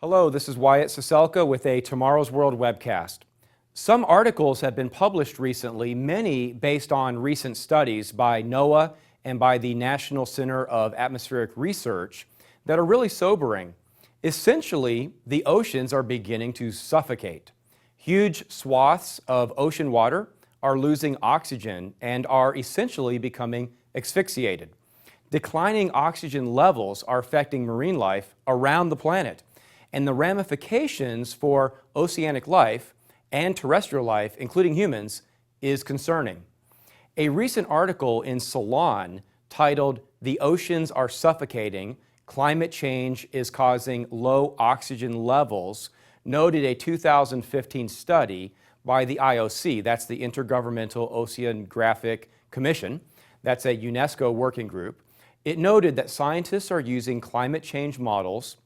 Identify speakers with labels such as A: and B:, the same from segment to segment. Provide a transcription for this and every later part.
A: Hello, this is Wyatt Ciesielka with a Tomorrow's World webcast. Some articles have been published recently, many based on recent studies by NOAA and by the National Center of Atmospheric Research, that are really sobering. Essentially, the oceans are beginning to suffocate. Huge swaths of ocean water are losing oxygen and are essentially becoming asphyxiated. Declining oxygen levels are affecting marine life around the planet, and the ramifications for oceanic life and terrestrial life, including humans, is concerning. A recent article in Salon titled "The Oceans Are Suffocating, Climate Change is Causing Low Oxygen Levels" noted a 2015 study by the IOC, that's the Intergovernmental Oceanographic Commission, that's a UNESCO working group. It noted that scientists are using climate change models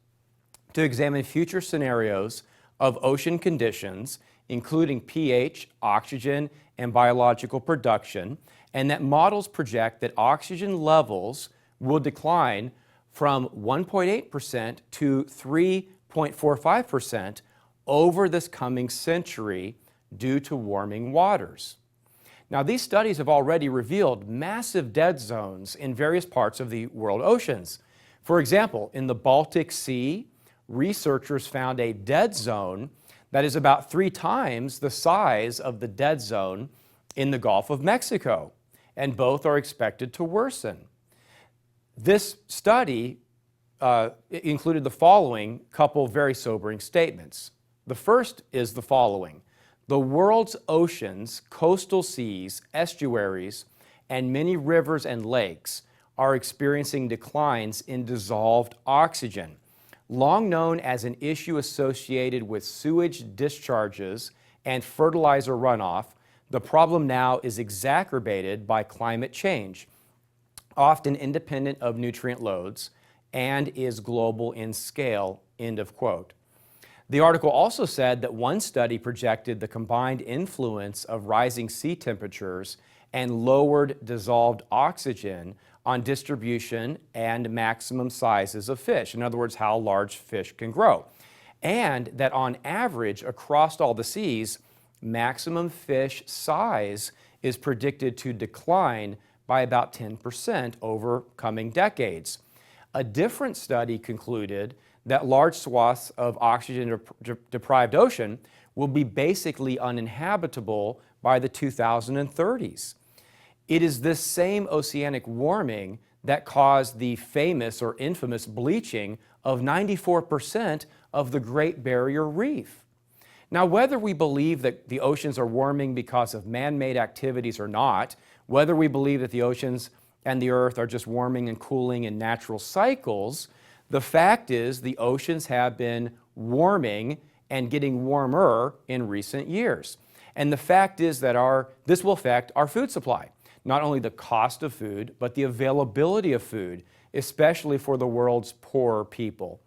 A: to examine future scenarios of ocean conditions, including pH, oxygen, and biological production, and that models project that oxygen levels will decline from 1.8% to 3.45% over this coming century due to warming waters. Now, these studies have already revealed massive dead zones in various parts of the world oceans. For example, in the Baltic Sea, researchers found a dead zone that is about 3 times the size of the dead zone in the Gulf of Mexico, and both are expected to worsen. This study included the following couple very sobering statements. The first is the following: the world's oceans, coastal seas, estuaries, and many rivers and lakes are experiencing declines in dissolved oxygen. Long known as an issue associated with sewage discharges and fertilizer runoff, the problem now is exacerbated by climate change, often independent of nutrient loads, and is global in scale, end of quote. The article also said that one study projected the combined influence of rising sea temperatures and lowered dissolved oxygen on distribution and maximum sizes of fish. In other words, how large fish can grow. And that on average, across all the seas, maximum fish size is predicted to decline by about 10% over coming decades. A different study concluded that large swaths of oxygen-deprived ocean will be basically uninhabitable by the 2030s. It is this same oceanic warming that caused the famous or infamous bleaching of 94% of the Great Barrier Reef. Now, whether we believe that the oceans are warming because of man-made activities or not, whether we believe that the oceans and the earth are just warming and cooling in natural cycles, the fact is the oceans have been warming and getting warmer in recent years. And the fact is that this will affect our food supply. Not only the cost of food, but the availability of food, especially for the world's poorer people.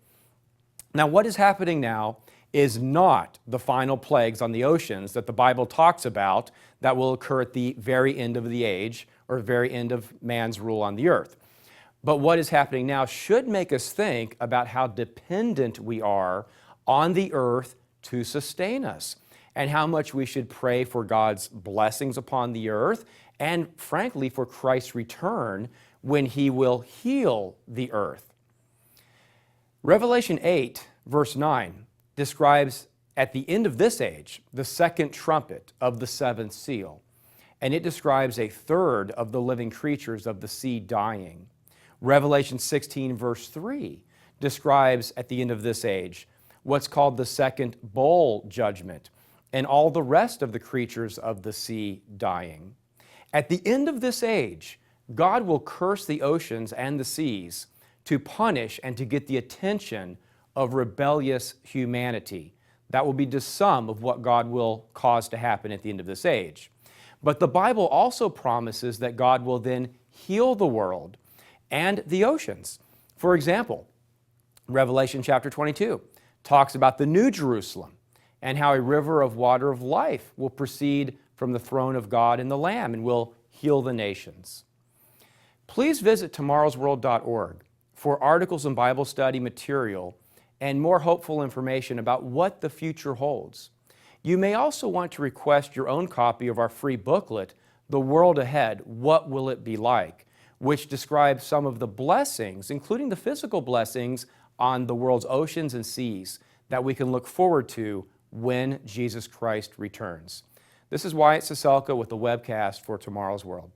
A: Now, what is happening now is not the final plagues on the oceans that the Bible talks about that will occur at the very end of the age or very end of man's rule on the earth. But what is happening now should make us think about how dependent we are on the earth to sustain us, and how much we should pray for God's blessings upon the earth, and frankly for Christ's return when He will heal the earth. Revelation 8, verse 9, describes at the end of this age the second trumpet of the seventh seal, and it describes a third of the living creatures of the sea dying. Revelation 16, verse 3, describes at the end of this age what's called the second bowl judgment, and all the rest of the creatures of the sea dying. At the end of this age, God will curse the oceans and the seas to punish and to get the attention of rebellious humanity. That will be just some of what God will cause to happen at the end of this age. But the Bible also promises that God will then heal the world and the oceans. For example, Revelation chapter 22 talks about the New Jerusalem and how a river of water of life will proceed from the throne of God and the Lamb and will heal the nations. Please visit tomorrowsworld.org for articles and Bible study material and more hopeful information about what the future holds. You may also want to request your own copy of our free booklet, The World Ahead, What Will It Be Like?, which describes some of the blessings, including the physical blessings, on the world's oceans and seas that we can look forward to when Jesus Christ returns. This is Wyatt Ciesielka with the Webcast for Tomorrow's World.